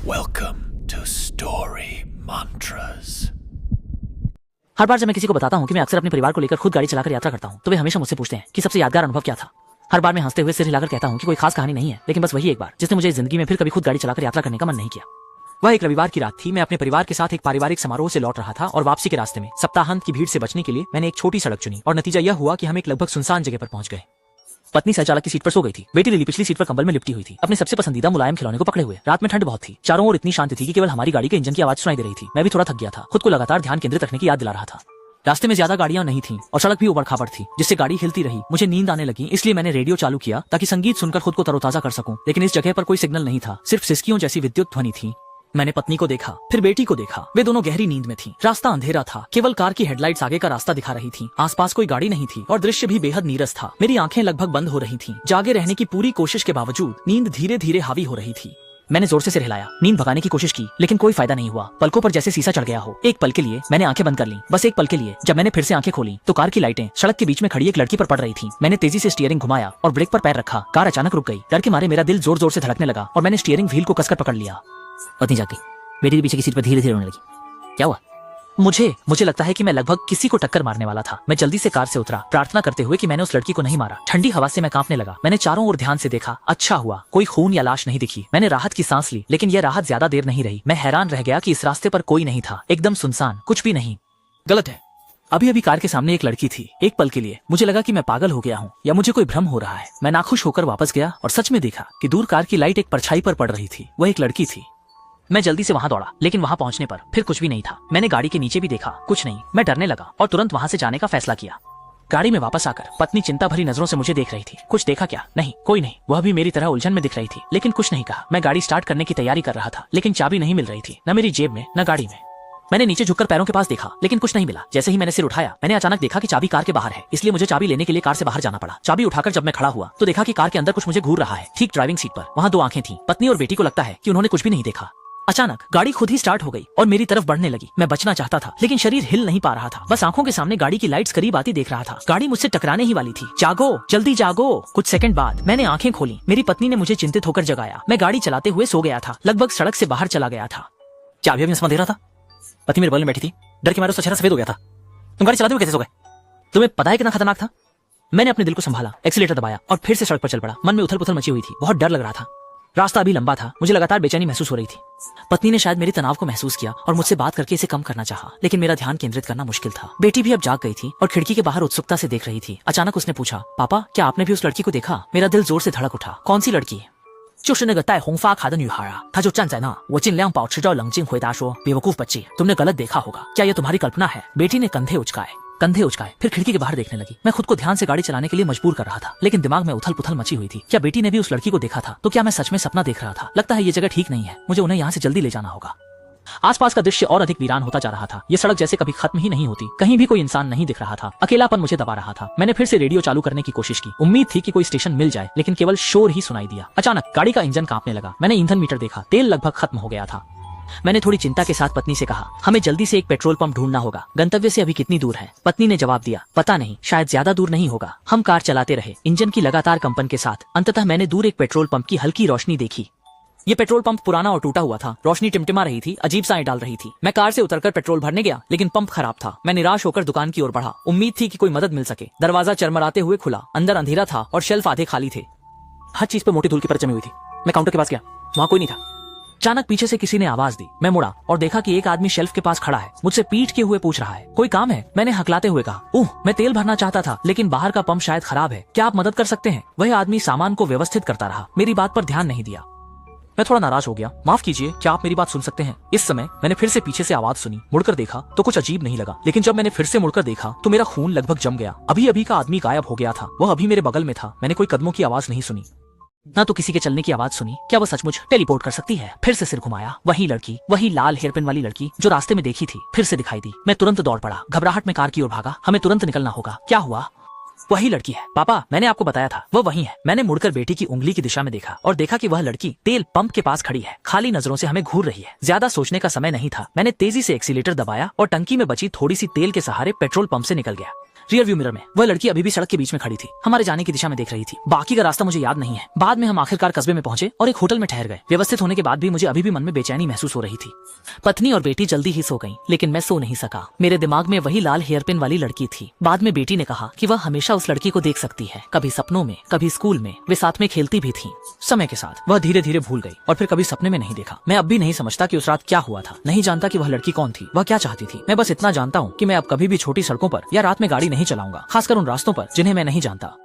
Welcome to Story Mantras. हर बार जब मैं किसी को बताता हूँ कि मैं अक्सर अपने परिवार को लेकर खुद गाड़ी चलाकर यात्रा करता हूँ तो वे हमेशा मुझसे पूछते हैं कि सबसे यादगार अनुभव क्या था। हर बार मैं हंसते हुए सिर हिलाकर कहता हूँ कि कोई खास कहानी नहीं है, लेकिन बस वही एक बार जिसने मुझे जिंदगी में फिर कभी खुद गाड़ी चलाकर यात्रा करने का मन नहीं किया। वह एक रविवार की रात थी। मैं अपने परिवार के साथ एक पारिवारिक समारोह से लौट रहा था और वापसी के रास्ते में सप्ताहांत की भीड़ से बचने के लिए मैंने एक छोटी सड़क चुनी और नतीजा यह हुआ कि हम एक लगभग सुनसान जगह पर पहुंच गए। पत्नी सहचालक की सीट पर सो गई थी। बेटी लिली पिछली सीट पर कंबल में लिपटी हुई थी, अपने सबसे पसंदीदा मुलायम खिलौने को पकड़े हुए। रात में ठंड बहुत थी। चारों ओर इतनी शांति थी कि केवल हमारी गाड़ी के इंजन की आवाज सुनाई दे रही थी। मैं भी थोड़ा थक गया था, खुद को लगातार ध्यान केंद्रित रखने की याद दिला रहा था। रास्ते में ज्यादा गाड़ियां नहीं थीं और सड़क भी उबड़-खाबड़ थी, जिससे गाड़ी हिलती रही। मुझे नींद आने लगी, इसलिए मैंने रेडियो चालू किया ताकि संगीत सुनकर खुद को तरोताजा कर सकूं। लेकिन इस जगह पर कोई सिग्नल नहीं था, सिर्फ सिसकियों जैसी विद्युत ध्वनि थी। मैंने पत्नी को देखा, फिर बेटी को देखा। वे दोनों गहरी नींद में थीं। रास्ता अंधेरा था, केवल कार की हेडलाइट्स आगे का रास्ता दिखा रही थीं। आसपास कोई गाड़ी नहीं थी और दृश्य भी बेहद नीरस था। मेरी आंखें लगभग बंद हो रही थीं। जागे रहने की पूरी कोशिश के बावजूद नींद धीरे धीरे हावी हो रही थी। मैंने जोर से सिर हिलाया, नींद भगाने की कोशिश की, लेकिन कोई फायदा नहीं हुआ। पलकों पर जैसे शीशा चढ़ गया हो। एक पल के लिए मैंने आंखें बंद कर लीं, बस एक पल के लिए। जब मैंने फिर से आंखें खोली तो कार की लाइटें सड़क के बीच में खड़ी एक लड़की पर पड़ रही थीं। मैंने तेजी से स्टीयरिंग घुमाया और ब्रेक पर पैर रखा। कार अचानक रुक गई। डर के मारे मेरा दिल जोर जोर से धड़कने लगा और मैंने स्टीयरिंग व्हील को कसकर पकड़ लिया। पत्नी जाग गई। बेटी के पीछे की सीट पर धीरे धीरे रोने लगी। क्या हुआ? मुझे लगता है कि मैं लगभग किसी को टक्कर मारने वाला था। मैं जल्दी से कार से उतरा, प्रार्थना करते हुए कि मैंने उस लड़की को नहीं मारा। ठंडी हवा से मैं कांपने लगा। मैंने चारों ओर ध्यान से देखा। अच्छा हुआ कोई खून या लाश नहीं दिखी। मैंने राहत की सांस ली, लेकिन यह राहत ज्यादा देर नहीं रही। मैं हैरान रह गया कि इस रास्ते पर कोई नहीं था, एकदम सुनसान, कुछ भी नहीं। गलत है। अभी अभी कार के सामने एक लड़की थी। एक पल के लिए मुझे लगा कि मैं पागल हो गया हूँ या मुझे कोई भ्रम हो रहा है। मैं नाखुश होकर वापस गया और सच में देखा कि दूर कार की लाइट एक परछाई पर पड़ रही थी। वह एक लड़की थी। मैं जल्दी से वहां दौड़ा, लेकिन वहां पहुंचने पर फिर कुछ भी नहीं था। मैंने गाड़ी के नीचे भी देखा, कुछ नहीं। मैं डरने लगा और तुरंत वहां से जाने का फैसला किया। गाड़ी में वापस आकर पत्नी चिंता भरी नजरों से मुझे देख रही थी। कुछ देखा क्या? नहीं, कोई नहीं। वह भी मेरी तरह उलझन में दिख रही थी, लेकिन कुछ नहीं कहा। मैं गाड़ी स्टार्ट करने की तैयारी कर रहा था, लेकिन चाबी नहीं मिल रही थी, न मेरी जेब में न गाड़ी में। मैंने नीचे झुककर पैरों के पास देखा, लेकिन कुछ नहीं मिला। जैसे ही मैंने सिर उठाया, मैंने अचानक देखा कि चाबी कार के बाहर है, इसलिए मुझे चाबी लेने के लिए कार से बाहर जाना पड़ा। चाबी उठाकर जब मैं खड़ा हुआ तो देखा कि कार के अंदर कुछ मुझे घूर रहा है। ठीक ड्राइविंग सीट पर वहां दो आंखें थीं। पत्नी और बेटी को लगता है कि उन्होंने कुछ भी नहीं देखा। अचानक गाड़ी खुद ही स्टार्ट हो गई और मेरी तरफ बढ़ने लगी। मैं बचना चाहता था, लेकिन शरीर हिल नहीं पा रहा था। बस आंखों के सामने गाड़ी की लाइट्स करीब आती देख रहा था। गाड़ी मुझसे टकराने ही वाली थी। जागो, जल्दी जागो। कुछ सेकंड बाद मैंने आंखें खोली। मेरी पत्नी ने मुझे चिंतित होकर जगाया। मैं गाड़ी चलाते हुए सो गया था, लगभग सड़क से बाहर चला गया था। चाबी अभी दे रहा था। पत्नी मेरे बगल में बैठी थी। डर के मारे उसका चेहरा सफेद हो गया था। तुम गाड़ी चलाते हुए कैसे सो गए? तुम्हें पता है कितना खतरनाक था? मैंने अपने दिल को संभाला, एक्सीलेटर दबाया और फिर से सड़क पर चल पड़ा। मन में उथल पुथल मची हुई थी। बहुत डर लग रहा था। रास्ता अभी लंबा था। मुझे लगातार बेचैनी महसूस हो रही थी। पत्नी ने शायद मेरी तनाव को महसूस किया और मुझसे बात करके इसे कम करना चाहा, लेकिन मेरा ध्यान केंद्रित करना मुश्किल था। बेटी भी अब जाग गई थी और खिड़की के बाहर उत्सुकता से देख रही थी। अचानक उसने पूछा, पापा क्या आपने भी उस लड़की को देखा? मेरा दिल जोर से धड़क उठा। कौन सी लड़की?就是那个戴红发卡的女孩啊，她就站在那。我尽量保持着冷静回答说，बेवकूफ बच्ची, तुमने गलत देखा होगा। क्या यह तुम्हारी कल्पना है? बेटी ने कंधे उचकाए, फिर खिड़की के बाहर देखने लगी। मैं खुद को ध्यान से गाड़ी चलाने के लिए मजबूर कर रहा था, लेकिन दिमाग में उथल पुथल मची हुई थी। क्या बेटी ने भी उस लड़की को देखा था? तो क्या मैं सच में सपना देख रहा था? लगता है ये जगह ठीक नहीं है। मुझे उन्हें यहाँ से जल्दी ले जाना होगा। आसपास का दृश्य और अधिक वीरान होता जा रहा था। ये सड़क जैसे कभी खत्म ही नहीं होती। कहीं भी कोई इंसान नहीं दिख रहा था। अकेलापन मुझे दबा रहा था। मैंने फिर से रेडियो चालू करने की कोशिश की। उम्मीद थी कि कोई स्टेशन मिल जाए, लेकिन केवल शोर ही सुनाई दिया। अचानक गाड़ी का इंजन कांपने लगा। मैंने ईंधन मीटर देखा, तेल लगभग खत्म हो गया था। मैंने थोड़ी चिंता के साथ पत्नी से कहा, हमें जल्दी से एक पेट्रोल पंप ढूंढना होगा। गंतव्य से अभी कितनी दूर है? पत्नी ने जवाब दिया, पता नहीं, शायद ज्यादा दूर नहीं होगा। हम कार चलाते रहे, इंजन की लगातार कंपन के साथ। अंततः मैंने दूर एक पेट्रोल पंप की हल्की रोशनी देखी। ये पेट्रोल पंप पुराना और टूटा हुआ था। रोशनी टिमटिमा रही थी, अजीब सा डाल रही थी। मैं कार से उतरकर पेट्रोल भरने गया, लेकिन पंप खराब था। मैं निराश होकर दुकान की ओर बढ़ा। उम्मीद थी कि कोई मदद मिल सके। दरवाजा चरमराते हुए खुला। अंदर अंधेरा था और शेल्फ आधे खाली थे। हर चीज पर मोटी धूल की परत जमी हुई थी। मैं काउंटर के पास गया, वहां कोई नहीं था। अचानक पीछे से किसी ने आवाज दी। मैं मुड़ा और देखा कि एक आदमी शेल्फ के पास खड़ा है। मुझसे पीट के हुए पूछ रहा है, कोई काम है? मैंने हकलाते हुए कहा, मैं तेल भरना चाहता था, लेकिन बाहर का पंप शायद खराब है। क्या आप मदद कर सकते हैं? वह आदमी सामान को व्यवस्थित करता रहा, मेरी बात पर ध्यान नहीं दिया। मैं थोड़ा नाराज हो गया। माफ कीजिए, क्या आप मेरी बात सुन सकते हैं? इस समय मैंने फिर से पीछे से आवाज सुनी। मुड़कर देखा तो कुछ अजीब नहीं लगा, लेकिन जब मैंने फिर से मुड़कर देखा तो मेरा खून लगभग जम गया। अभी अभी का आदमी गायब हो गया था। वह अभी मेरे बगल में था। मैंने कोई कदमों की आवाज नहीं सुनी, ना तो किसी के चलने की आवाज सुनी। क्या वह सचमुच टेलीपोर्ट कर सकती है? फिर से सिर घुमाया। वही लड़की, वही लाल हेयरपिन वाली लड़की जो रास्ते में देखी थी, फिर से दिखाई दी। मैं तुरंत दौड़ पड़ा। घबराहट में कार की ओर भागा। हमें तुरंत निकलना होगा। क्या हुआ? वही लड़की है पापा, मैंने आपको बताया था, वह वही है। मैंने मुड़कर बेटी की उंगली की दिशा में देखा और देखा कि वह लड़की तेल पंप के पास खड़ी है, खाली नजरों से हमें घूर रही है। ज्यादा सोचने का समय नहीं था। मैंने तेजी से एक्सीलेटर दबाया और टंकी में बची थोड़ी सी तेल के सहारे पेट्रोल पंप से निकल गया। रियर व्यू मिरर में वह लड़की अभी भी सड़क के बीच में खड़ी थी, हमारे जाने की दिशा में देख रही थी। बाकी का रास्ता मुझे याद नहीं है। बाद में हम आखिरकार कस्बे में पहुंचे और एक होटल में ठहर गए। व्यवस्थित होने के बाद भी मुझे अभी भी मन में बेचैनी महसूस हो रही थी। पत्नी और बेटी जल्दी ही सो गईं, लेकिन मैं सो नहीं सका। मेरे दिमाग में वही लाल हेयरपिन वाली लड़की थी। बाद में बेटी ने कहा कि वह हमेशा उस लड़की को देख सकती है, कभी सपनों में, कभी स्कूल में। वे साथ में खेलती भी थीं। समय के साथ वह धीरे धीरे भूल गई और फिर कभी सपने में नहीं देखा। मैं अब भी नहीं समझता कि उस रात क्या हुआ था। नहीं जानता कि वह लड़की कौन थी, वह क्या चाहती थी। मैं बस इतना जानता हूँ कि मैं अब कभी भी छोटी सड़कों पर या रात में गाड़ी नहीं चलाऊंगा, खासकर उन रास्तों पर जिन्हें मैं नहीं जानता।